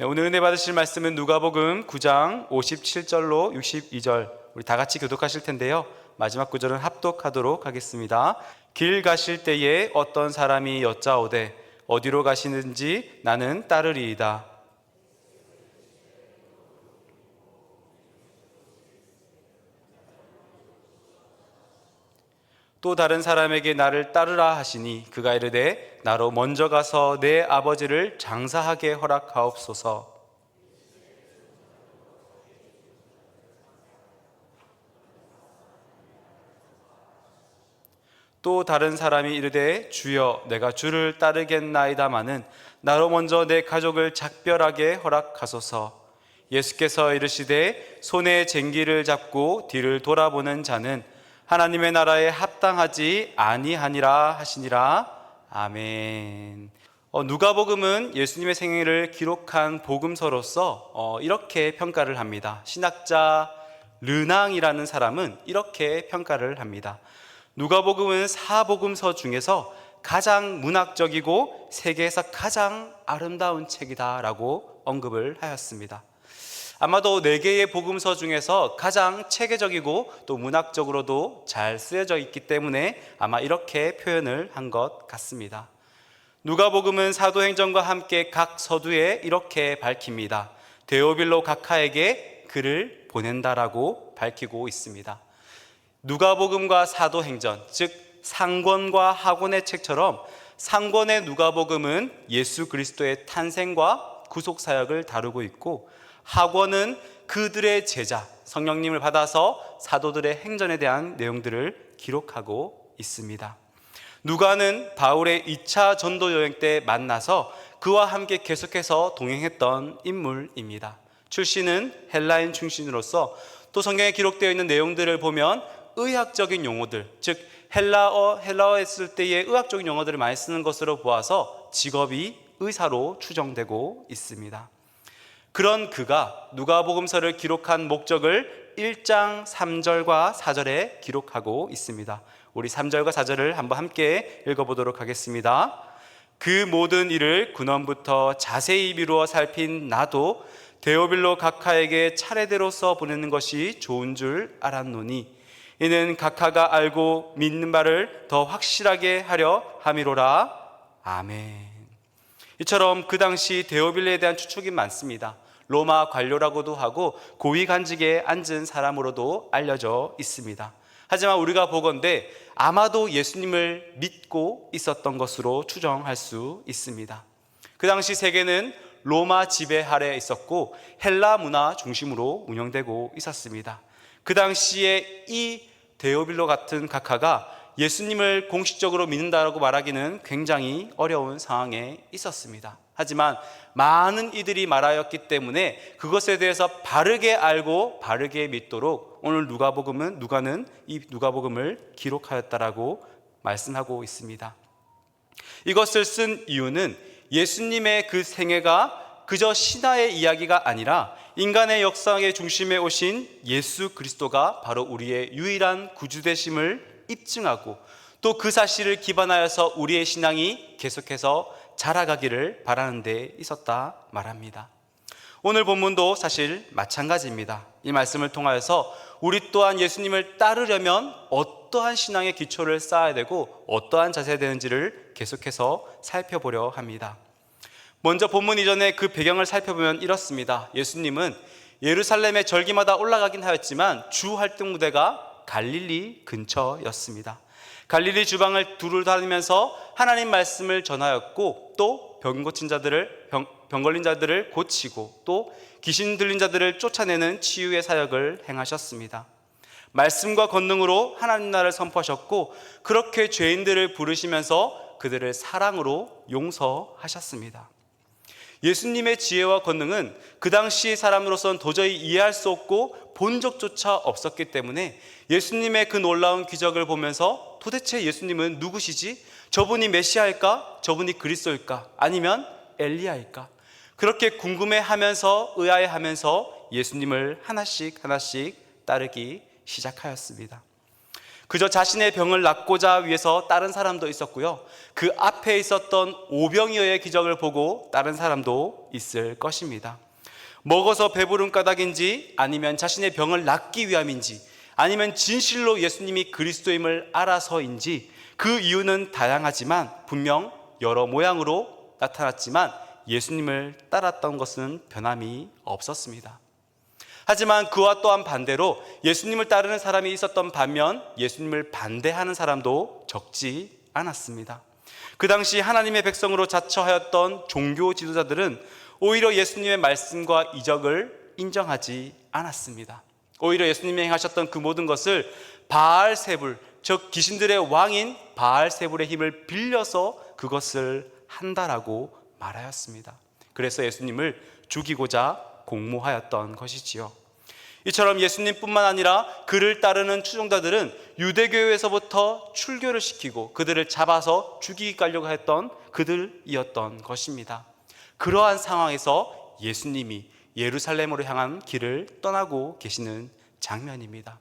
네, 오늘 은혜 받으실 말씀은 누가복음 9장 57절로 62절, 우리 다 같이 교독하실 텐데요. 마지막 구절은 합독하도록 하겠습니다. 길 가실 때에 어떤 사람이 여짜오되 어디로 가시는지 나는 따르리이다. 또 다른 사람에게 나를 따르라 하시니 그가 이르되 나로 먼저 가서 내 아버지를 장사하게 허락하옵소서. 또 다른 사람이 이르되 주여 내가 주를 따르겠나이다마는 나로 먼저 내 가족을 작별하게 허락하소서. 예수께서 이르시되 손에 쟁기를 잡고 뒤를 돌아보는 자는 하나님의 나라에 합당하지 아니하니라 하시니라. 아멘. 누가복음은 예수님의 생애를 기록한 복음서로서 이렇게 평가를 합니다. 신학자 르낭이라는 사람은 이렇게 평가를 합니다. 누가복음은 사복음서 중에서 가장 문학적이고 세계에서 가장 아름다운 책이다라고 언급을 하였습니다. 아마도 4개의 복음서 중에서 가장 체계적이고 또 문학적으로도 잘 쓰여져 있기 때문에 아마 이렇게 표현을 한 것 같습니다. 누가복음은 사도행전과 함께 각 서두에 이렇게 밝힙니다. 데오빌로 각하에게 글을 보낸다라고 밝히고 있습니다. 누가복음과 사도행전, 즉 상권과 하권의 책처럼 상권의 누가복음은 예수 그리스도의 탄생과 구속사역을 다루고 있고, 하권은 그들의 제자 성령님을 받아서 사도들의 행전에 대한 내용들을 기록하고 있습니다. 누가는 바울의 2차 전도 여행 때 만나서 그와 함께 계속해서 동행했던 인물입니다. 출신은 헬라인 출신으로서 또 성경에 기록되어 있는 내용들을 보면 의학적인 용어들, 즉 헬라어 했을 때의 의학적인 용어들을 많이 쓰는 것으로 보아서 직업이 의사로 추정되고 있습니다. 그런 그가 누가복음서를 기록한 목적을 1장 3절과 4절에 기록하고 있습니다. 우리 3절과 4절을 한번 함께 읽어보도록 하겠습니다. 그 모든 일을 근원부터 자세히 미루어 살핀 나도 데오빌로 각하에게 차례대로 써 보내는 것이 좋은 줄 알았노니 이는 각하가 알고 믿는 바를 더 확실하게 하려 함이로라. 아멘. 이처럼 그 당시 데오빌로에 대한 추측이 많습니다. 로마 관료라고도 하고 고위 관직에 앉은 사람으로도 알려져 있습니다. 하지만 우리가 보건대 아마도 예수님을 믿고 있었던 것으로 추정할 수 있습니다. 그 당시 세계는 로마 지배 아래에 있었고 헬라 문화 중심으로 운영되고 있었습니다. 그 당시에 이 데오빌로 같은 각하가 예수님을 공식적으로 믿는다라고 말하기는 굉장히 어려운 상황에 있었습니다. 하지만 많은 이들이 말하였기 때문에 그것에 대해서 바르게 알고 바르게 믿도록 오늘 누가는 이 누가복음을 기록하였다라고 말씀하고 있습니다. 이것을 쓴 이유는 예수님의 그 생애가 그저 신화의 이야기가 아니라 인간의 역사의 중심에 오신 예수 그리스도가 바로 우리의 유일한 구주 되심을 입증하고 또 그 사실을 기반하여서 우리의 신앙이 계속해서 자라가기를 바라는 데 있었다 말합니다. 오늘 본문도 사실 마찬가지입니다. 이 말씀을 통하여서 우리 또한 예수님을 따르려면 어떠한 신앙의 기초를 쌓아야 되고 어떠한 자세가 되는지를 계속해서 살펴보려 합니다. 먼저 본문 이전에 그 배경을 살펴보면 이렇습니다. 예수님은 예루살렘에 절기마다 올라가긴 하였지만 주 활동 무대가 갈릴리 근처였습니다. 갈릴리 주방을 두루 다니면서 하나님 말씀을 전하였고 또 병 걸린 자들을 고치고 또 귀신 들린 자들을 쫓아내는 치유의 사역을 행하셨습니다. 말씀과 권능으로 하나님 나라를 선포하셨고 그렇게 죄인들을 부르시면서 그들을 사랑으로 용서하셨습니다. 예수님의 지혜와 권능은 그 당시 사람으로서는 도저히 이해할 수 없고 본 적조차 없었기 때문에 예수님의 그 놀라운 기적을 보면서 도대체 예수님은 누구시지? 저분이 메시아일까? 저분이 그리스도일까? 아니면 엘리야일까? 그렇게 궁금해하면서 의아해하면서 예수님을 하나씩 따르기 시작하였습니다. 그저 자신의 병을 낫고자 위해서 다른 사람도 있었고요. 그 앞에 있었던 오병이어의 기적을 보고 다른 사람도 있을 것입니다. 먹어서 배부른 까닭인지, 아니면 자신의 병을 낫기 위함인지, 아니면 진실로 예수님이 그리스도임을 알아서인지, 그 이유는 다양하지만 분명 여러 모양으로 나타났지만 예수님을 따랐던 것은 변함이 없었습니다. 하지만 그와 또한 반대로 예수님을 따르는 사람이 있었던 반면 예수님을 반대하는 사람도 적지 않았습니다. 그 당시 하나님의 백성으로 자처하였던 종교 지도자들은 오히려 예수님의 말씀과 이적을 인정하지 않았습니다. 오히려 예수님이 행하셨던 그 모든 것을 바알세불, 즉 귀신들의 왕인 바알세불의 힘을 빌려서 그것을 한다라고 말하였습니다. 그래서 예수님을 죽이고자 공모하였던 것이지요. 이처럼 예수님뿐만 아니라 그를 따르는 추종자들은 유대교회에서부터 출교를 시키고 그들을 잡아서 죽이게 하려고 했던 그들이었던 것입니다. 그러한 상황에서 예수님이 예루살렘으로 향한 길을 떠나고 계시는 장면입니다.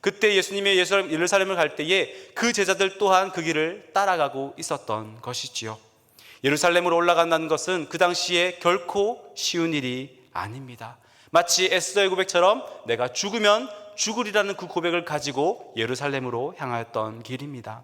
그때 예수님이 예루살렘을 갈 때에 그 제자들 또한 그 길을 따라가고 있었던 것이지요. 예루살렘으로 올라간다는 것은 그 당시에 결코 쉬운 일이 아닙니다. 마치 에스더의 고백처럼 내가 죽으면 죽으리라는 그 고백을 가지고 예루살렘으로 향하였던 길입니다.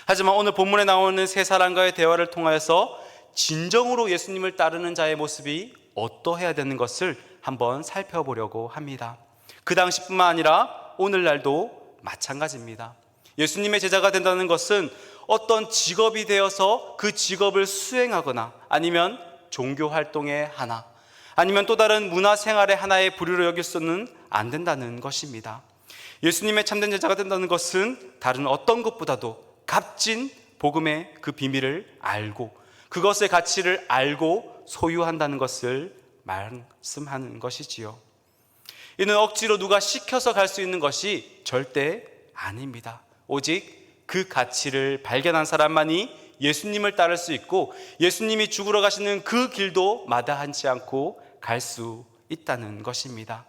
하지만 오늘 본문에 나오는 세 사람과의 대화를 통하여서 진정으로 예수님을 따르는 자의 모습이 어떠해야 되는 것을 한번 살펴보려고 합니다. 그 당시뿐만 아니라 오늘날도 마찬가지입니다. 예수님의 제자가 된다는 것은 어떤 직업이 되어서 그 직업을 수행하거나, 아니면 종교 활동의 하나, 아니면 또 다른 문화생활의 하나의 부류로 여길 수는 안 된다는 것입니다. 예수님의 참된 제자가 된다는 것은 다른 어떤 것보다도 값진 복음의 그 비밀을 알고 그것의 가치를 알고 소유한다는 것을 말씀하는 것이지요. 이는 억지로 누가 시켜서 갈 수 있는 것이 절대 아닙니다. 오직 그 가치를 발견한 사람만이 예수님을 따를 수 있고 예수님이 죽으러 가시는 그 길도 마다하지 않고 갈 수 있다는 것입니다.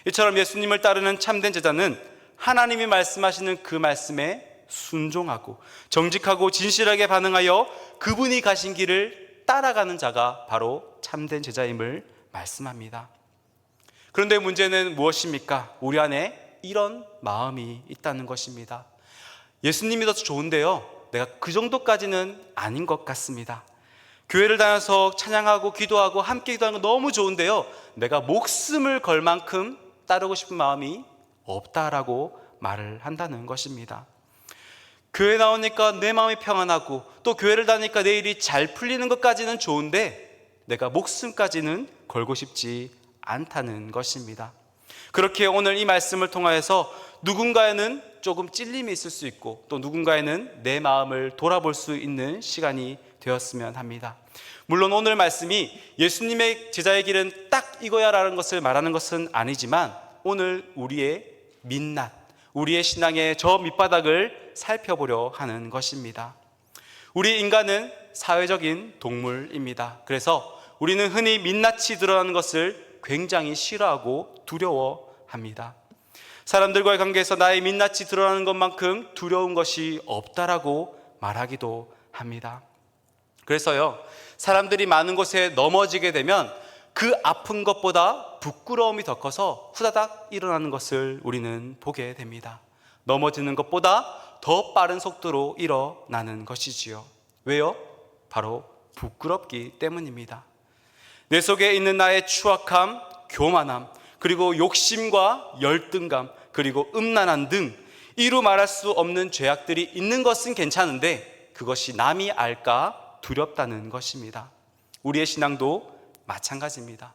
이처럼 예수님을 따르는 참된 제자는 하나님이 말씀하시는 그 말씀에 순종하고 정직하고 진실하게 반응하여 그분이 가신 길을 따라가는 자가 바로 참된 제자임을 말씀합니다. 그런데 문제는 무엇입니까? 우리 안에 이런 마음이 있다는 것입니다. 예수님이 더 좋은데요, 내가 그 정도까지는 아닌 것 같습니다. 교회를 다녀서 찬양하고 기도하고 함께 기도하는 건 너무 좋은데요, 내가 목숨을 걸 만큼 따르고 싶은 마음이 없다라고 말을 한다는 것입니다. 교회 나오니까 내 마음이 평안하고 또 교회를 다니니까 내 일이 잘 풀리는 것까지는 좋은데 내가 목숨까지는 걸고 싶지 않다는 것입니다. 그렇게 오늘 이 말씀을 통하여서 누군가에는 조금 찔림이 있을 수 있고 또 누군가에는 내 마음을 돌아볼 수 있는 시간이 되었으면 합니다. 물론 오늘 말씀이 예수님의 제자의 길은 딱 이거야 라는 것을 말하는 것은 아니지만 오늘 우리의 민낯, 우리의 신앙의 저 밑바닥을 살펴보려 하는 것입니다. 우리 인간은 사회적인 동물입니다. 그래서 우리는 흔히 민낯이 드러나는 것을 굉장히 싫어하고 두려워합니다. 사람들과의 관계에서 나의 민낯이 드러나는 것만큼 두려운 것이 없다라고 말하기도 합니다. 그래서요, 사람들이 많은 곳에 넘어지게 되면 그 아픈 것보다 부끄러움이 더 커서 후다닥 일어나는 것을 우리는 보게 됩니다. 넘어지는 것보다 더 빠른 속도로 일어나는 것이지요. 왜요? 바로 부끄럽기 때문입니다. 내 속에 있는 나의 추악함, 교만함, 그리고 욕심과 열등감, 그리고 음란한 등 이루 말할 수 없는 죄악들이 있는 것은 괜찮은데 그것이 남이 알까 두렵다는 것입니다. 우리의 신앙도 마찬가지입니다.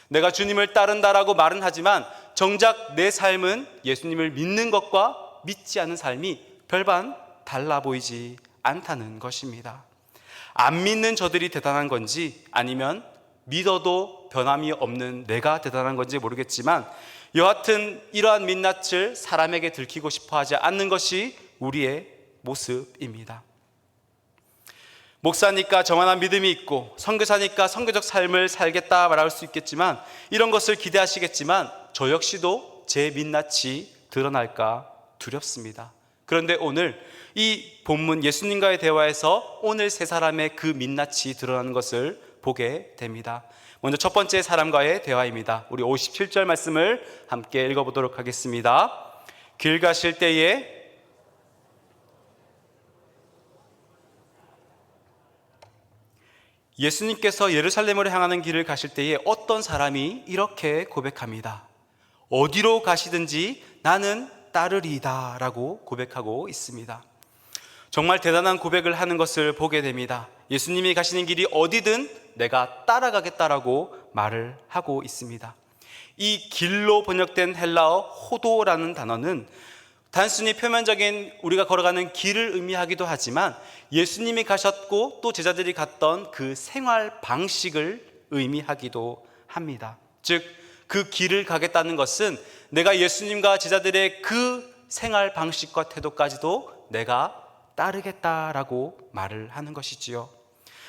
내가 주님을 따른다라고 말은 하지만 정작 내 삶은 예수님을 믿는 것과 믿지 않은 삶이 별반 달라 보이지 않다는 것입니다. 안 믿는 저들이 대단한 건지 아니면 믿어도 변함이 없는 내가 대단한 건지 모르겠지만 여하튼 이러한 민낯을 사람에게 들키고 싶어 하지 않는 것이 우리의 모습입니다. 목사니까 정한한 믿음이 있고 선교사니까 선교적 삶을 살겠다 말할 수 있겠지만 이런 것을 기대하시겠지만 저 역시도 제 민낯이 드러날까 두렵습니다. 그런데 오늘 이 본문 예수님과의 대화에서 오늘 세 사람의 그 민낯이 드러나는 것을 보게 됩니다. 먼저 첫 번째 사람과의 대화입니다. 우리 57절 말씀을 함께 읽어보도록 하겠습니다. 길 가실 때에 예수님께서 예루살렘으로 향하는 길을 가실 때에 어떤 사람이 이렇게 고백합니다. 어디로 가시든지 나는 따르리이다 라고 고백하고 있습니다. 정말 대단한 고백을 하는 것을 보게 됩니다. 예수님이 가시는 길이 어디든 내가 따라가겠다라고 말을 하고 있습니다. 이 길로 번역된 헬라어 호도라는 단어는 단순히 표면적인 우리가 걸어가는 길을 의미하기도 하지만 예수님이 가셨고 또 제자들이 갔던 그 생활 방식을 의미하기도 합니다. 즉, 그 길을 가겠다는 것은 내가 예수님과 제자들의 그 생활 방식과 태도까지도 내가 따르겠다라고 말을 하는 것이지요.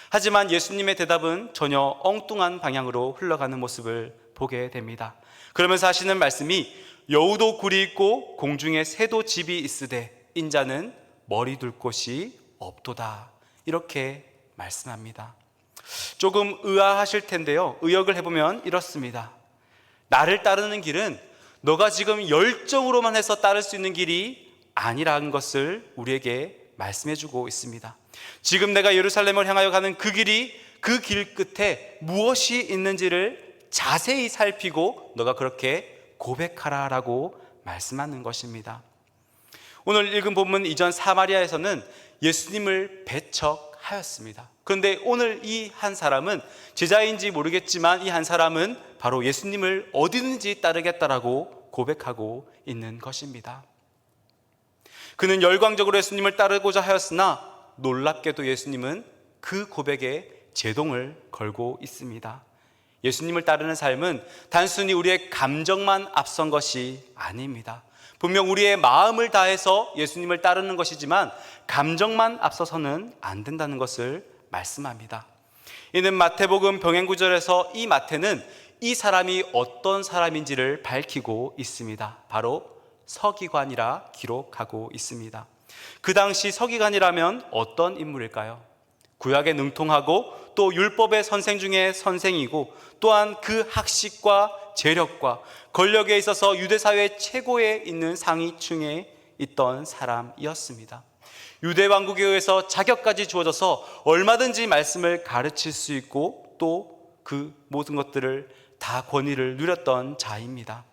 하지만 예수님의 대답은 전혀 엉뚱한 방향으로 흘러가는 모습을 보게 됩니다. 그러면서 하시는 말씀이 여우도 굴이 있고 공중에 새도 집이 있으되 인자는 머리 둘 곳이 없도다, 이렇게 말씀합니다. 조금 의아하실 텐데요, 의역을 해보면 이렇습니다. 나를 따르는 길은 너가 지금 열정으로만 해서 따를 수 있는 길이 아니라는 것을 우리에게 말씀해주고 있습니다. 지금 내가 예루살렘을 향하여 가는 그 길이, 그 길 끝에 무엇이 있는지를 자세히 살피고 너가 그렇게 고백하라라고 말씀하는 것입니다. 오늘 읽은 본문 이전 사마리아에서는 예수님을 배척하였습니다. 그런데 오늘 이 한 사람은 제자인지 모르겠지만 이 한 사람은 바로 예수님을 어디든지 따르겠다라고 고백하고 있는 것입니다. 그는 열광적으로 예수님을 따르고자 하였으나 놀랍게도 예수님은 그 고백에 제동을 걸고 있습니다. 예수님을 따르는 삶은 단순히 우리의 감정만 앞선 것이 아닙니다. 분명 우리의 마음을 다해서 예수님을 따르는 것이지만 감정만 앞서서는 안 된다는 것을 말씀합니다. 이는 마태복음 병행구절에서 이 마태는 이 사람이 어떤 사람인지를 밝히고 있습니다. 바로 서기관이라 기록하고 있습니다. 그 당시 서기관이라면 어떤 인물일까요? 구약에 능통하고 또 율법의 선생 중에 선생이고 또한 그 학식과 재력과 권력에 있어서 유대사회 최고에 있는 상위층에 있던 사람이었습니다. 유대 왕국에 의해서 자격까지 주어져서 얼마든지 말씀을 가르칠 수 있고 또 그 모든 것들을 다 권위를 누렸던 자입니다.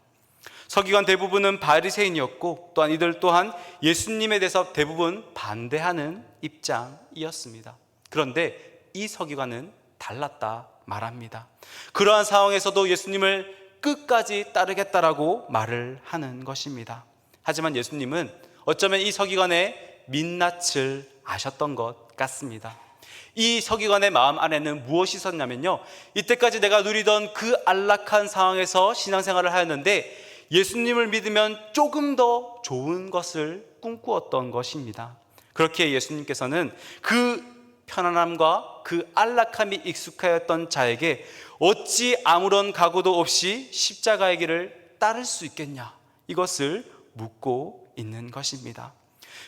서기관 대부분은 바리새인이었고 또한 이들 또한 예수님에 대해서 대부분 반대하는 입장이었습니다. 그런데 이 서기관은 달랐다 말합니다. 그러한 상황에서도 예수님을 끝까지 따르겠다라고 말을 하는 것입니다. 하지만 예수님은 어쩌면 이 서기관의 민낯을 아셨던 것 같습니다. 이 서기관의 마음 안에는 무엇이 있었냐면요, 이때까지 내가 누리던 그 안락한 상황에서 신앙생활을 하였는데 예수님을 믿으면 조금 더 좋은 것을 꿈꾸었던 것입니다. 그렇기에 예수님께서는 그 편안함과 그 안락함이 익숙하였던 자에게 어찌 아무런 각오도 없이 십자가의 길을 따를 수 있겠냐, 이것을 묻고 있는 것입니다.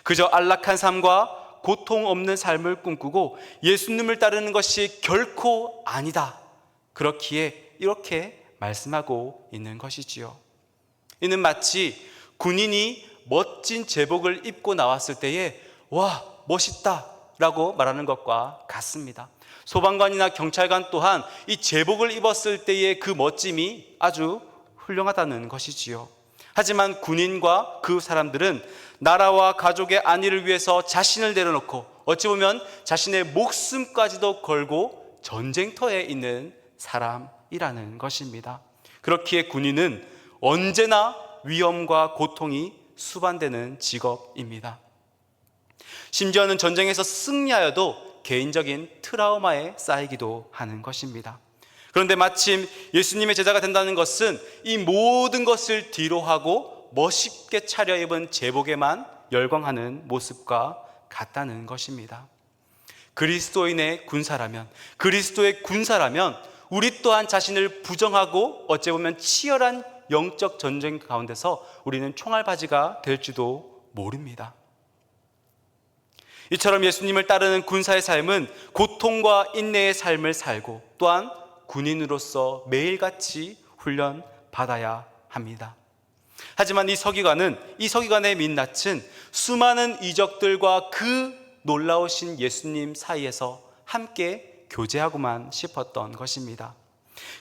그저 안락한 삶과 고통 없는 삶을 꿈꾸고 예수님을 따르는 것이 결코 아니다, 그렇기에 이렇게 말씀하고 있는 것이지요. 이는 마치 군인이 멋진 제복을 입고 나왔을 때에 와, 멋있다 라고 말하는 것과 같습니다. 소방관이나 경찰관 또한 이 제복을 입었을 때의 그 멋짐이 아주 훌륭하다는 것이지요. 하지만 군인과 그 사람들은 나라와 가족의 안위를 위해서 자신을 내려놓고 어찌 보면 자신의 목숨까지도 걸고 전쟁터에 있는 사람이라는 것입니다. 그렇기에 군인은 언제나 위험과 고통이 수반되는 직업입니다. 심지어는 전쟁에서 승리하여도 개인적인 트라우마에 쌓이기도 하는 것입니다. 그런데 마침 예수님의 제자가 된다는 것은 이 모든 것을 뒤로하고 멋있게 차려입은 제복에만 열광하는 모습과 같다는 것입니다. 그리스도인의 군사라면, 그리스도의 군사라면 우리 또한 자신을 부정하고 어찌 보면 치열한 영적 전쟁 가운데서 우리는 총알바지가 될지도 모릅니다. 이처럼 예수님을 따르는 군사의 삶은 고통과 인내의 삶을 살고 또한 군인으로서 매일같이 훈련받아야 합니다. 하지만 이 서기관의 민낯은 수많은 이적들과 그 놀라우신 예수님 사이에서 함께 교제하고만 싶었던 것입니다.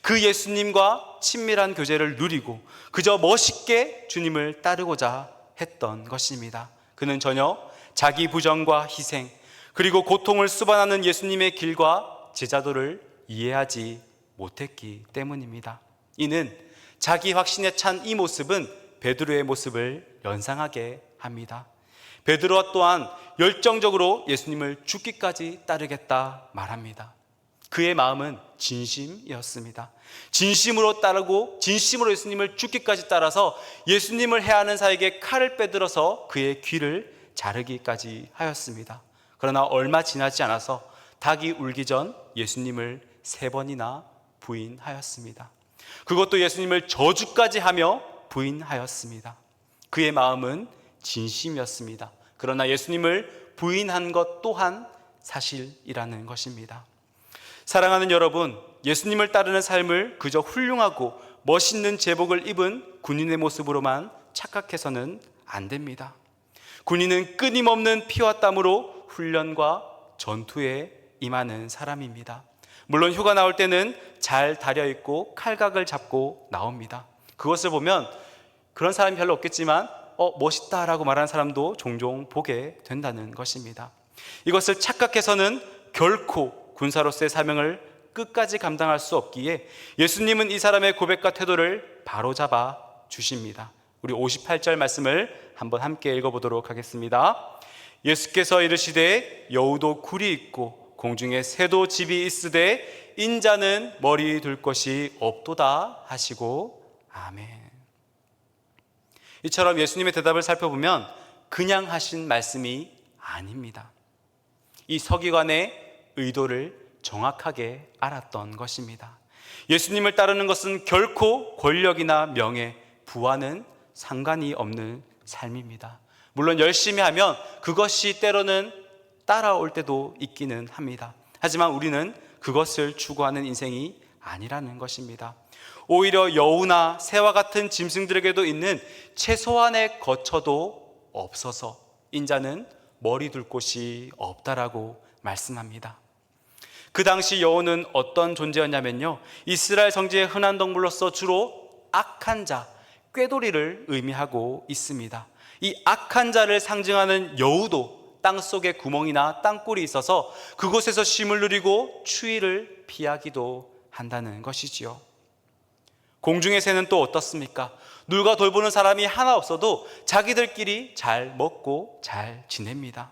그 예수님과 친밀한 교제를 누리고 그저 멋있게 주님을 따르고자 했던 것입니다. 그는 전혀 자기 부정과 희생 그리고 고통을 수반하는 예수님의 길과 제자도를 이해하지 못했기 때문입니다. 이는 자기 확신에 찬 이 모습은 베드로의 모습을 연상하게 합니다. 베드로와 또한 열정적으로 예수님을 죽기까지 따르겠다 말합니다. 그의 마음은 진심이었습니다. 진심으로 따르고 진심으로 예수님을 죽기까지 따라서 예수님을 해하는 자에게 칼을 빼들어서 그의 귀를 자르기까지 하였습니다. 그러나 얼마 지나지 않아서 닭이 울기 전 예수님을 3번이나 부인하였습니다. 그것도 예수님을 저주까지 하며 부인하였습니다. 그의 마음은 진심이었습니다. 그러나 예수님을 부인한 것 또한 사실이라는 것입니다. 사랑하는 여러분, 예수님을 따르는 삶을 그저 훌륭하고 멋있는 제복을 입은 군인의 모습으로만 착각해서는 안 됩니다. 군인은 끊임없는 피와 땀으로 훈련과 전투에 임하는 사람입니다. 물론 휴가 나올 때는 잘 다려입고 칼각을 잡고 나옵니다. 그것을 보면 그런 사람이 별로 없겠지만 멋있다라고 말하는 사람도 종종 보게 된다는 것입니다. 이것을 착각해서는 결코 군사로서의 사명을 끝까지 감당할 수 없기에 예수님은 이 사람의 고백과 태도를 바로잡아 주십니다. 우리 58절 말씀을 한번 함께 읽어보도록 하겠습니다. 예수께서 이르시되 여우도 굴이 있고 공중에 새도 집이 있으되 인자는 머리 둘 것이 없도다 하시고 아멘. 이처럼 예수님의 대답을 살펴보면 그냥 하신 말씀이 아닙니다. 이 서기관의 의도를 정확하게 알았던 것입니다. 예수님을 따르는 것은 결코 권력이나 명예, 부와는 상관이 없는 삶입니다. 물론 열심히 하면 그것이 때로는 따라올 때도 있기는 합니다. 하지만 우리는 그것을 추구하는 인생이 아니라는 것입니다. 오히려 여우나 새와 같은 짐승들에게도 있는 최소한의 거처도 없어서 인자는 머리 둘 곳이 없다라고 말씀합니다. 그 당시 여우는 어떤 존재였냐면요, 이스라엘 성지의 흔한 동물로서 주로 악한 자, 꾀돌이를 의미하고 있습니다. 이 악한 자를 상징하는 여우도 땅속에 구멍이나 땅굴이 있어서 그곳에서 쉼을 누리고 추위를 피하기도 한다는 것이지요. 공중의 새는 또 어떻습니까? 누가 돌보는 사람이 하나 없어도 자기들끼리 잘 먹고 잘 지냅니다.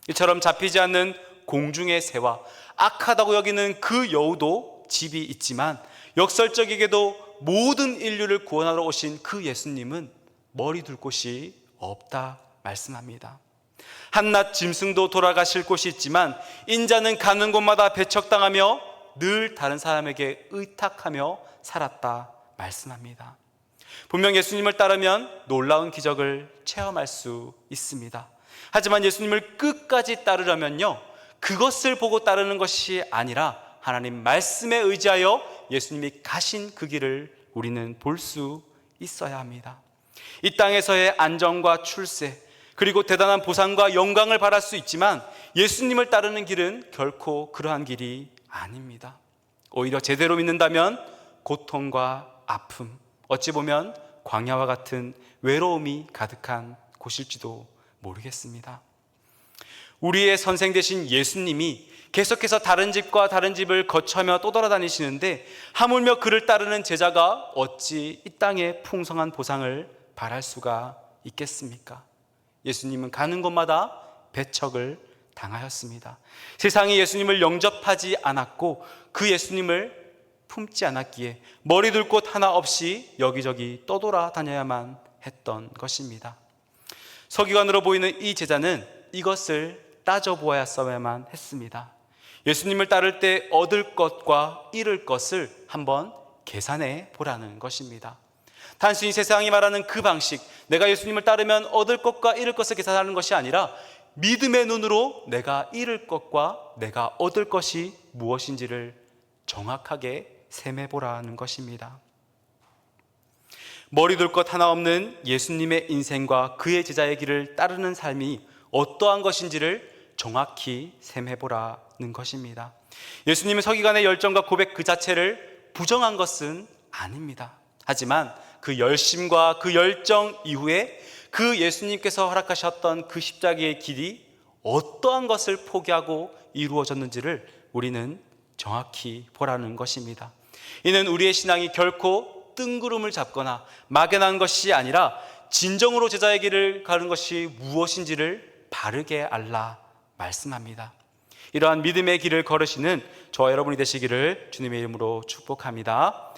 이처럼 잡히지 않는 공중의 새와 악하다고 여기는 그 여우도 집이 있지만 역설적이게도 모든 인류를 구원하러 오신 그 예수님은 머리 둘 곳이 없다 말씀합니다. 한낱 짐승도 돌아가실 곳이 있지만 인자는 가는 곳마다 배척당하며 늘 다른 사람에게 의탁하며 살았다 말씀합니다. 분명 예수님을 따르면 놀라운 기적을 체험할 수 있습니다. 하지만 예수님을 끝까지 따르려면요, 그것을 보고 따르는 것이 아니라 하나님 말씀에 의지하여 예수님이 가신 그 길을 우리는 볼 수 있어야 합니다. 이 땅에서의 안정과 출세 그리고 대단한 보상과 영광을 바랄 수 있지만 예수님을 따르는 길은 결코 그러한 길이 아닙니다. 오히려 제대로 믿는다면 고통과 아픔, 어찌 보면 광야와 같은 외로움이 가득한 곳일지도 모르겠습니다. 우리의 선생 되신 예수님이 계속해서 다른 집과 다른 집을 거쳐며 떠돌아다니시는데 하물며 그를 따르는 제자가 어찌 이 땅의 풍성한 보상을 바랄 수가 있겠습니까? 예수님은 가는 곳마다 배척을 당하였습니다. 세상이 예수님을 영접하지 않았고 그 예수님을 품지 않았기에 머리 둘 곳 하나 없이 여기저기 떠돌아다녀야만 했던 것입니다. 서기관으로 보이는 이 제자는 이것을 따져보아야만 했습니다. 예수님을 따를 때 얻을 것과 잃을 것을 한번 계산해 보라는 것입니다. 단순히 세상이 말하는 그 방식, 내가 예수님을 따르면 얻을 것과 잃을 것을 계산하는 것이 아니라 믿음의 눈으로 내가 잃을 것과 내가 얻을 것이 무엇인지를 정확하게 셈해보라는 것입니다. 머리둘 것 하나 없는 예수님의 인생과 그의 제자의 길을 따르는 삶이 어떠한 것인지를 정확히 셈해보라는 것입니다. 예수님의 서기관의 열정과 고백 그 자체를 부정한 것은 아닙니다. 하지만 그 열심과 그 열정 이후에 그 예수님께서 허락하셨던 그 십자가의 길이 어떠한 것을 포기하고 이루어졌는지를 우리는 정확히 보라는 것입니다. 이는 우리의 신앙이 결코 뜬구름을 잡거나 막연한 것이 아니라 진정으로 제자의 길을 가는 것이 무엇인지를 바르게 알라 말씀합니다. 이러한 믿음의 길을 걸으시는 저와 여러분이 되시기를 주님의 이름으로 축복합니다.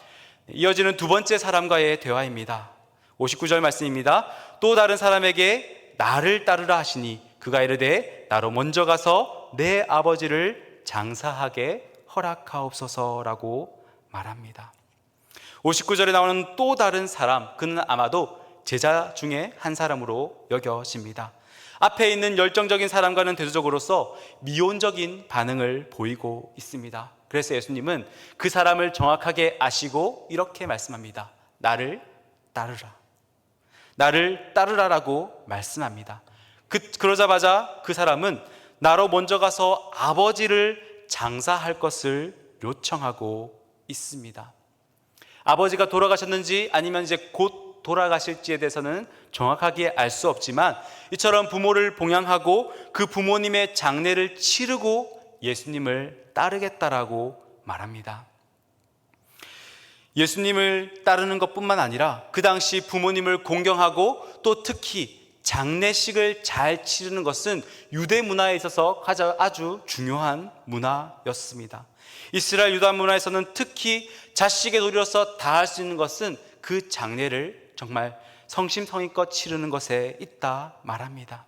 이어지는 두 번째 사람과의 대화입니다. 59절 말씀입니다. 또 다른 사람에게 나를 따르라 하시니 그가 이르되 나로 먼저 가서 내 아버지를 장사하게 허락하옵소서라고 말합니다. 59절에 나오는 또 다른 사람, 그는 아마도 제자 중에 한 사람으로 여겨집니다. 앞에 있는 열정적인 사람과는 대조적으로서 미온적인 반응을 보이고 있습니다. 그래서 예수님은 그 사람을 정확하게 아시고 이렇게 말씀합니다. 나를 따르라. 나를 따르라라고 말씀합니다. 그러자마자 그 사람은 나로 먼저 가서 아버지를 장사할 것을 요청하고 있습니다. 아버지가 돌아가셨는지 아니면 이제 곧 돌아가실지에 대해서는 정확하게 알 수 없지만 이처럼 부모를 봉양하고 그 부모님의 장례를 치르고 예수님을 따르겠다라고 말합니다. 예수님을 따르는 것뿐만 아니라 그 당시 부모님을 공경하고 또 특히 장례식을 잘 치르는 것은 유대 문화에 있어서 아주 중요한 문화였습니다. 이스라엘 유다 문화에서는 특히 자식의 도리로서 다할 수 있는 것은 그 장례를 정말 성심성의껏 치르는 것에 있다 말합니다.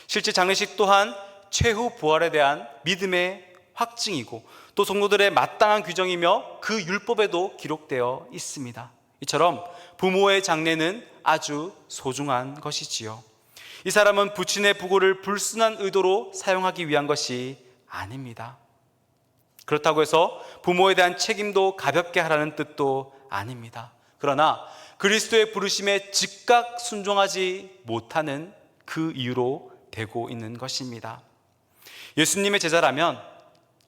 실제 장례식 또한 최후 부활에 대한 믿음의 확증이고 또 성도들의 마땅한 규정이며 그 율법에도 기록되어 있습니다. 이처럼 부모의 장례는 아주 소중한 것이지요. 이 사람은 부친의 부고를 불순한 의도로 사용하기 위한 것이 아닙니다. 그렇다고 해서 부모에 대한 책임도 가볍게 하라는 뜻도 아닙니다. 그러나 그리스도의 부르심에 즉각 순종하지 못하는 그 이유로 되고 있는 것입니다. 예수님의 제자라면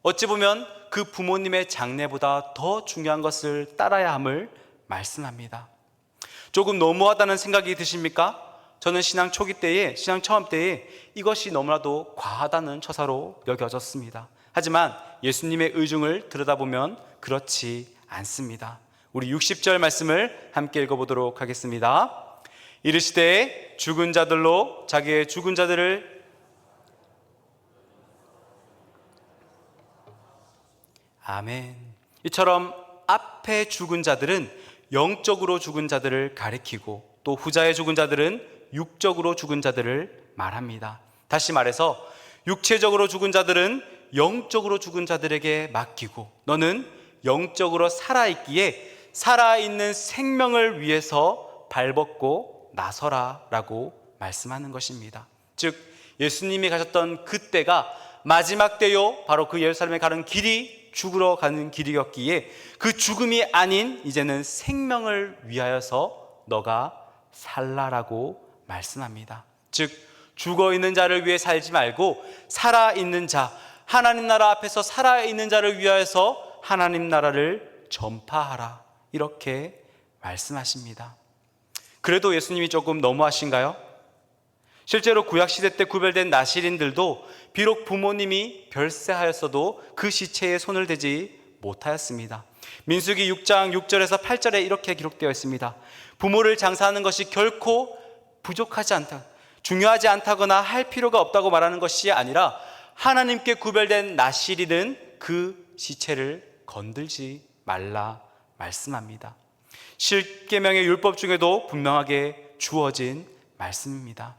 어찌 보면 그 부모님의 장례보다 더 중요한 것을 따라야 함을 말씀합니다. 조금 너무하다는 생각이 드십니까? 저는 신앙 초기 때에, 신앙 처음 때에 이것이 너무나도 과하다는 처사로 여겨졌습니다. 하지만 예수님의 의중을 들여다보면 그렇지 않습니다. 우리 60절 말씀을 함께 읽어보도록 하겠습니다. 이르시되 죽은 자들로 자기의 죽은 자들을 아멘. 이처럼 앞에 죽은 자들은 영적으로 죽은 자들을 가리키고 또 후자의 죽은 자들은 육적으로 죽은 자들을 말합니다. 다시 말해서 육체적으로 죽은 자들은 영적으로 죽은 자들에게 맡기고 너는 영적으로 살아있기에 살아있는 생명을 위해서 발벗고 나서라 라고 말씀하는 것입니다. 즉 예수님이 가셨던 그때가 마지막 때요 바로 그 예루살렘에 가는 길이 죽으러 가는 길이었기에 그 죽음이 아닌 이제는 생명을 위하여서 너가 살라라고 말씀합니다. 즉 죽어있는 자를 위해 살지 말고 살아있는 자, 하나님 나라 앞에서 살아있는 자를 위하여서 하나님 나라를 전파하라 이렇게 말씀하십니다. 그래도 예수님이 조금 너무하신가요? 실제로 구약시대 때 구별된 나실인들도 비록 부모님이 별세하였어도 그 시체에 손을 대지 못하였습니다. 민수기 6장 6절에서 8절에 이렇게 기록되어 있습니다. 부모를 장사하는 것이 결코 부족하지 않다, 중요하지 않다거나 할 필요가 없다고 말하는 것이 아니라 하나님께 구별된 나실인은 그 시체를 건들지 말라 말씀합니다. 십계명의 율법 중에도 분명하게 주어진 말씀입니다.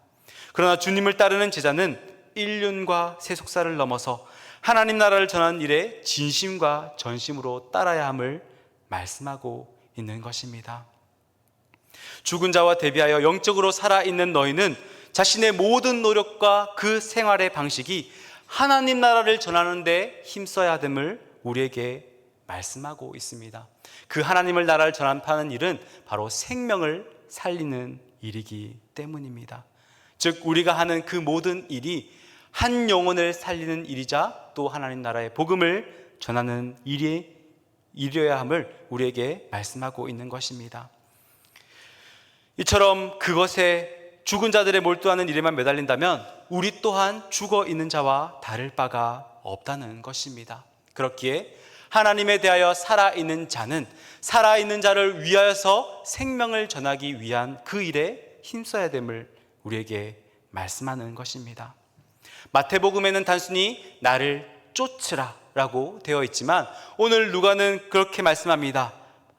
그러나 주님을 따르는 제자는 인륜과 세속사를 넘어서 하나님 나라를 전하는 일에 진심과 전심으로 따라야 함을 말씀하고 있는 것입니다. 죽은 자와 대비하여 영적으로 살아있는 너희는 자신의 모든 노력과 그 생활의 방식이 하나님 나라를 전하는 데 힘써야 됨을 우리에게 말씀하고 있습니다. 그 하나님의 나라를 전파하는 일은 바로 생명을 살리는 일이기 때문입니다. 즉 우리가 하는 그 모든 일이 한 영혼을 살리는 일이자 또 하나님 나라의 복음을 전하는 일이어야 함을 우리에게 말씀하고 있는 것입니다. 이처럼 그것에 죽은 자들의 몰두하는 일에만 매달린다면 우리 또한 죽어 있는 자와 다를 바가 없다는 것입니다. 그렇기에 하나님에 대하여 살아있는 자는 살아있는 자를 위하여서 생명을 전하기 위한 그 일에 힘써야 됨을 우리에게 말씀하는 것입니다. 마태복음에는 단순히 나를 쫓으라 라고 되어 있지만 오늘 누가는 그렇게 말씀합니다.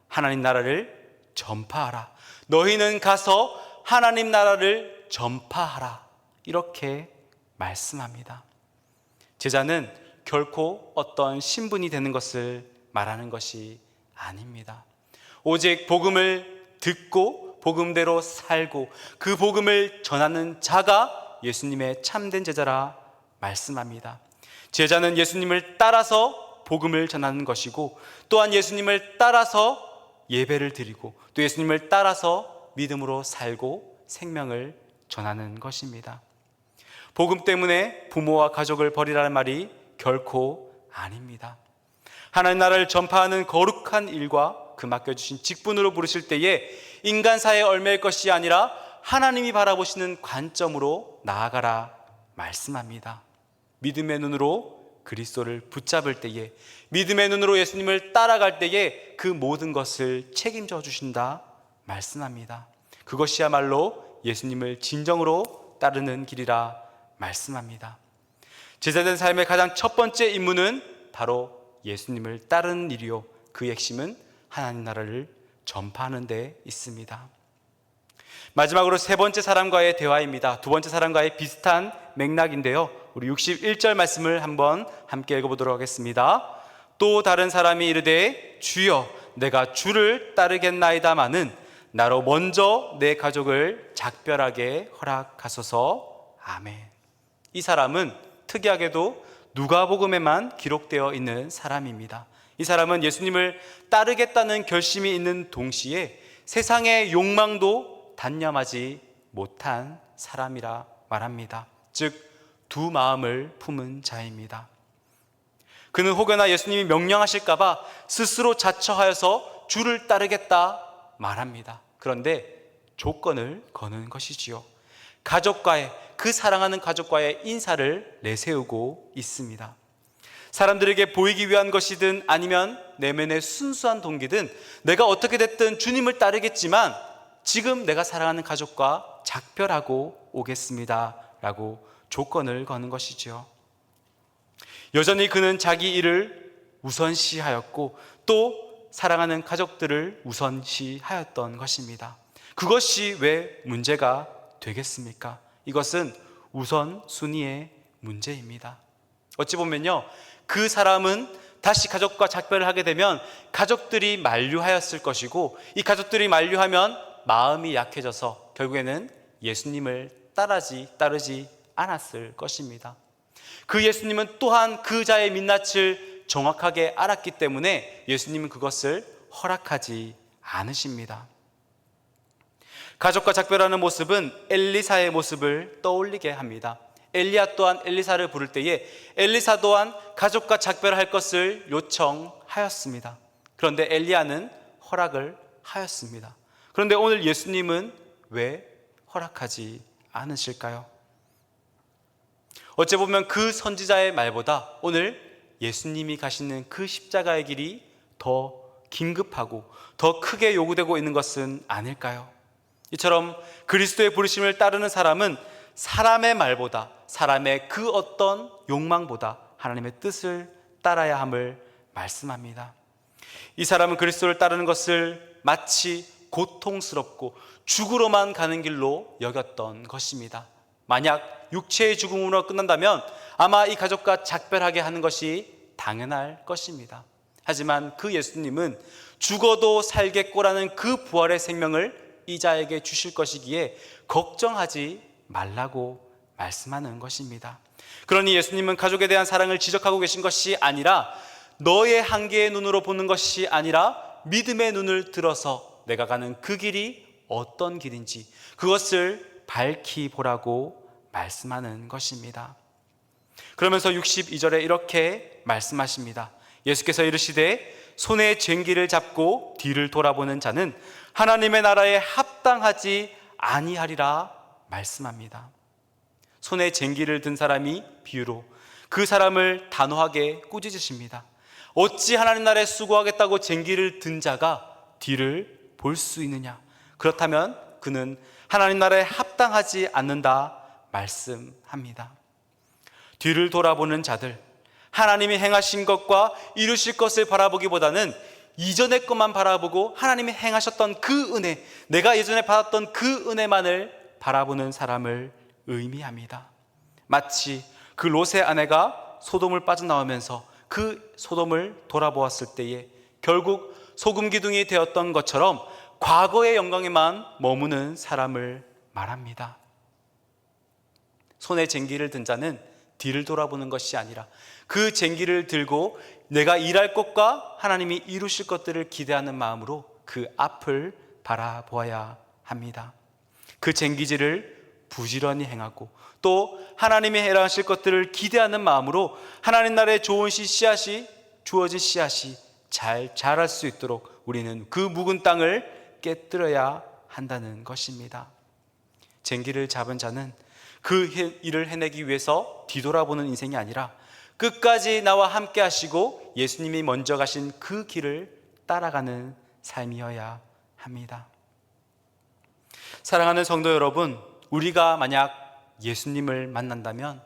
하나님 나라를 전파하라. 너희는 가서 하나님 나라를 전파하라. 이렇게 말씀합니다. 제자는 결코 어떤 신분이 되는 것을 말하는 것이 아닙니다. 오직 복음을 듣고 복음대로 살고 그 복음을 전하는 자가 예수님의 참된 제자라 말씀합니다. 제자는 예수님을 따라서 복음을 전하는 것이고 또한 예수님을 따라서 예배를 드리고 또 예수님을 따라서 믿음으로 살고 생명을 전하는 것입니다. 복음 때문에 부모와 가족을 버리라는 말이 결코 아닙니다. 하나님 나라를 전파하는 거룩한 일과 그 맡겨주신 직분으로 부르실 때에 인간사에 얽매일 것이 아니라 하나님이 바라보시는 관점으로 나아가라 말씀합니다. 믿음의 눈으로 그리스도를 붙잡을 때에, 믿음의 눈으로 예수님을 따라갈 때에 그 모든 것을 책임져 주신다 말씀합니다. 그것이야말로 예수님을 진정으로 따르는 길이라 말씀합니다. 제자된 삶의 가장 첫 번째 임무는 바로 예수님을 따르는 일이요, 그 핵심은 하나님 나라를 전파하는 데 있습니다. 마지막으로 세 번째 사람과의 대화입니다. 두 번째 사람과의 비슷한 맥락인데요, 우리 61절 말씀을 한번 함께 읽어보도록 하겠습니다. 또 다른 사람이 이르되 주여 내가 주를 따르겠나이다마는 나로 먼저 내 가족을 작별하게 허락하소서. 아멘. 이 사람은 특이하게도 누가복음에만 기록되어 있는 사람입니다. 이 사람은 예수님을 따르겠다는 결심이 있는 동시에 세상의 욕망도 단념하지 못한 사람이라 말합니다. 즉 두 마음을 품은 자입니다. 그는 혹여나 예수님이 명령하실까봐 스스로 자처하여서 주를 따르겠다 말합니다. 그런데 조건을 거는 것이지요. 가족과의, 그 사랑하는 가족과의 인사를 내세우고 있습니다. 사람들에게 보이기 위한 것이든 아니면 내면의 순수한 동기든 내가 어떻게 됐든 주님을 따르겠지만 지금 내가 사랑하는 가족과 작별하고 오겠습니다 라고 조건을 거는 것이죠. 여전히 그는 자기 일을 우선시하였고 또 사랑하는 가족들을 우선시하였던 것입니다. 그것이 왜 문제가 되겠습니까? 이것은 우선순위의 문제입니다. 어찌 보면요, 그 사람은 다시 가족과 작별을 하게 되면 가족들이 만류하였을 것이고 이 가족들이 만류하면 마음이 약해져서 결국에는 예수님을 따르지 않았을 것입니다. 그 예수님은 또한 그 자의 민낯을 정확하게 알았기 때문에 예수님은 그것을 허락하지 않으십니다. 가족과 작별하는 모습은 엘리사의 모습을 떠올리게 합니다. 엘리야 또한 엘리사를 부를 때에 엘리사 또한 가족과 작별할 것을 요청하였습니다. 그런데 엘리야는 허락을 하였습니다. 그런데 오늘 예수님은 왜 허락하지 않으실까요? 어째 보면 그 선지자의 말보다 오늘 예수님이 가시는 그 십자가의 길이 더 긴급하고 더 크게 요구되고 있는 것은 아닐까요? 이처럼 그리스도의 부르심을 따르는 사람은 사람의 말보다, 사람의 그 어떤 욕망보다 하나님의 뜻을 따라야 함을 말씀합니다. 이 사람은 그리스도를 따르는 것을 마치 고통스럽고 죽으러만 가는 길로 여겼던 것입니다. 만약 육체의 죽음으로 끝난다면 아마 이 가족과 작별하게 하는 것이 당연할 것입니다. 하지만 그 예수님은 죽어도 살겠고라는 그 부활의 생명을 이 자에게 주실 것이기에 걱정하지 말라고 말씀하는 것입니다. 그러니 예수님은 가족에 대한 사랑을 지적하고 계신 것이 아니라 너의 한계의 눈으로 보는 것이 아니라 믿음의 눈을 들어서 내가 가는 그 길이 어떤 길인지 그것을 밝히 보라고 말씀하는 것입니다. 그러면서 62절에 이렇게 말씀하십니다. 예수께서 이르시되 손에 쟁기를 잡고 뒤를 돌아보는 자는 하나님의 나라에 합당하지 아니하리라 말씀합니다. 손에 쟁기를 든 사람이 비유로 그 사람을 단호하게 꾸짖으십니다. 어찌 하나님 나라에 수고하겠다고 쟁기를 든 자가 뒤를 볼 수 있느냐? 그렇다면 그는 하나님 나라에 합당하지 않는다 말씀합니다. 뒤를 돌아보는 자들, 하나님이 행하신 것과 이루실 것을 바라보기보다는 이전의 것만 바라보고 하나님이 행하셨던 그 은혜, 내가 예전에 받았던 그 은혜만을 바라보는 사람을 의미합니다. 마치 그 롯의 아내가 소돔을 빠져나오면서 그 소돔을 돌아보았을 때에 결국 소금 기둥이 되었던 것처럼 과거의 영광에만 머무는 사람을 말합니다. 손에 쟁기를 든 자는 뒤를 돌아보는 것이 아니라 그 쟁기를 들고 내가 일할 것과 하나님이 이루실 것들을 기대하는 마음으로 그 앞을 바라보아야 합니다. 그 쟁기질을 부지런히 행하고 또 하나님이 행하실 것들을 기대하는 마음으로 하나님 나라의 좋은 씨앗이 주어진 씨앗이 잘 자랄 수 있도록 우리는 그 묵은 땅을 깨뜨려야 한다는 것입니다. 쟁기를 잡은 자는 그 일을 해내기 위해서 뒤돌아보는 인생이 아니라 끝까지 나와 함께 하시고 예수님이 먼저 가신 그 길을 따라가는 삶이어야 합니다. 사랑하는 성도 여러분, 우리가 만약 예수님을 만난다면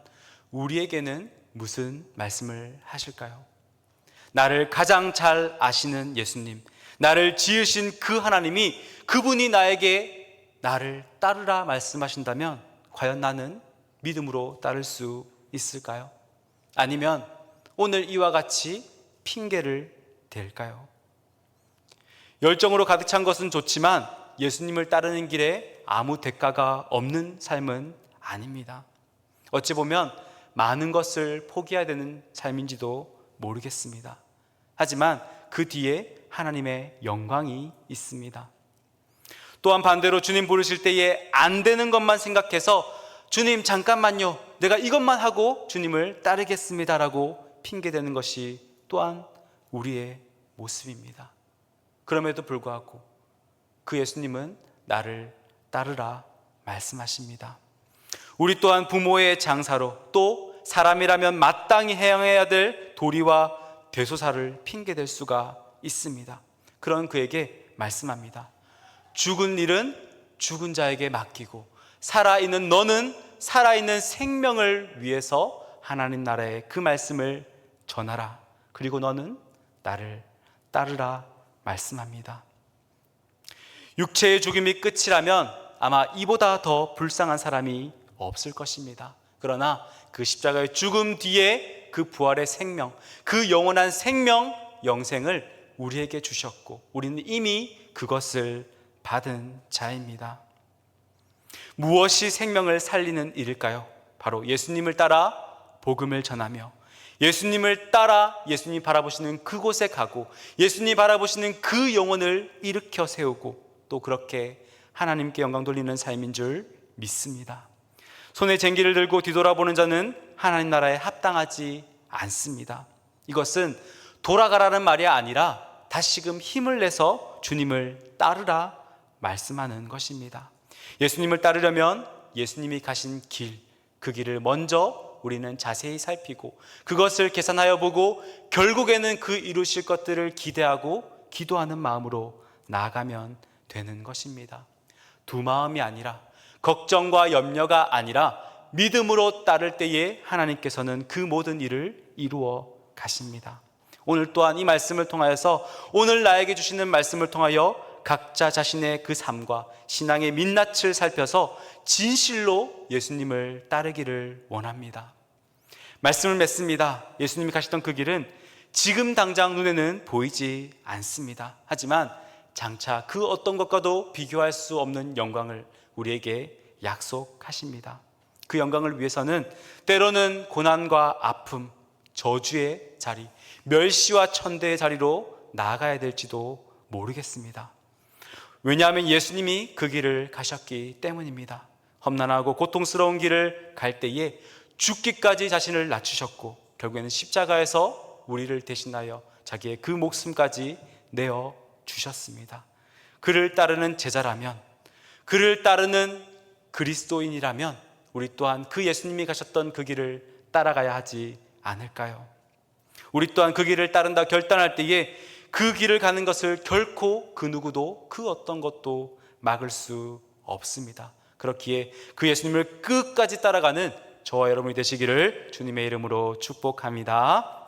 우리에게는 무슨 말씀을 하실까요? 나를 가장 잘 아시는 예수님, 나를 지으신 그 하나님이 그분이 나에게 나를 따르라 말씀하신다면 과연 나는 믿음으로 따를 수 있을까요? 아니면 오늘 이와 같이 핑계를 댈까요? 열정으로 가득 찬 것은 좋지만 예수님을 따르는 길에 아무 대가가 없는 삶은 아닙니다. 어찌 보면 많은 것을 포기해야 되는 삶인지도 모르겠습니다. 하지만 그 뒤에 하나님의 영광이 있습니다. 또한 반대로 주님 부르실 때에 안 되는 것만 생각해서 주님 잠깐만요, 내가 이것만 하고 주님을 따르겠습니다라고 핑계대는 것이 또한 우리의 모습입니다. 그럼에도 불구하고 그 예수님은 나를 따르라 말씀하십니다. 우리 또한 부모의 장사로 또 사람이라면 마땅히 행해야 될 도리와 대소사를 핑계댈 수가 있습니다. 그런 그에게 말씀합니다. 죽은 일은 죽은 자에게 맡기고 살아있는 너는 살아있는 생명을 위해서 하나님 나라의 그 말씀을 전하라. 그리고 너는 나를 따르라 말씀합니다. 육체의 죽음이 끝이라면 아마 이보다 더 불쌍한 사람이 없을 것입니다. 그러나 그 십자가의 죽음 뒤에 그 부활의 생명, 그 영원한 생명, 영생을 우리에게 주셨고 우리는 이미 그것을 받은 자입니다. 무엇이 생명을 살리는 일일까요? 바로 예수님을 따라 복음을 전하며 예수님을 따라 예수님 바라보시는 그곳에 가고 예수님 바라보시는 그 영혼을 일으켜 세우고 또 그렇게 하나님께 영광 돌리는 삶인 줄 믿습니다. 손에 쟁기를 들고 뒤돌아보는 자는 하나님 나라에 합당하지 않습니다. 이것은 돌아가라는 말이 아니라 다시금 힘을 내서 주님을 따르라 말씀하는 것입니다. 예수님을 따르려면 예수님이 가신 길, 그 길을 먼저 우리는 자세히 살피고 그것을 계산하여 보고 결국에는 그 이루실 것들을 기대하고 기도하는 마음으로 나아가면 되는 것입니다. 두 마음이 아니라 걱정과 염려가 아니라 믿음으로 따를 때에 하나님께서는 그 모든 일을 이루어 가십니다. 오늘 또한 이 말씀을 통하여서 오늘 나에게 주시는 말씀을 통하여 각자 자신의 그 삶과 신앙의 민낯을 살펴서 진실로 예수님을 따르기를 원합니다. 말씀을 맺습니다. 예수님이 가시던 그 길은 지금 당장 눈에는 보이지 않습니다. 하지만 장차 그 어떤 것과도 비교할 수 없는 영광을 우리에게 약속하십니다. 그 영광을 위해서는 때로는 고난과 아픔, 저주의 자리, 멸시와 천대의 자리로 나아가야 될지도 모르겠습니다. 왜냐하면 예수님이 그 길을 가셨기 때문입니다. 험난하고 고통스러운 길을 갈 때에 죽기까지 자신을 낮추셨고 결국에는 십자가에서 우리를 대신하여 자기의 그 목숨까지 내어 주셨습니다. 그를 따르는 제자라면, 그를 따르는 그리스도인이라면 우리 또한 그 예수님이 가셨던 그 길을 따라가야 하지 않을까요? 우리 또한 그 길을 따른다 결단할 때에 그 길을 가는 것을 결코 그 누구도 그 어떤 것도 막을 수 없습니다. 그렇기에 그 예수님을 끝까지 따라가는 저와 여러분이 되시기를 주님의 이름으로 축복합니다.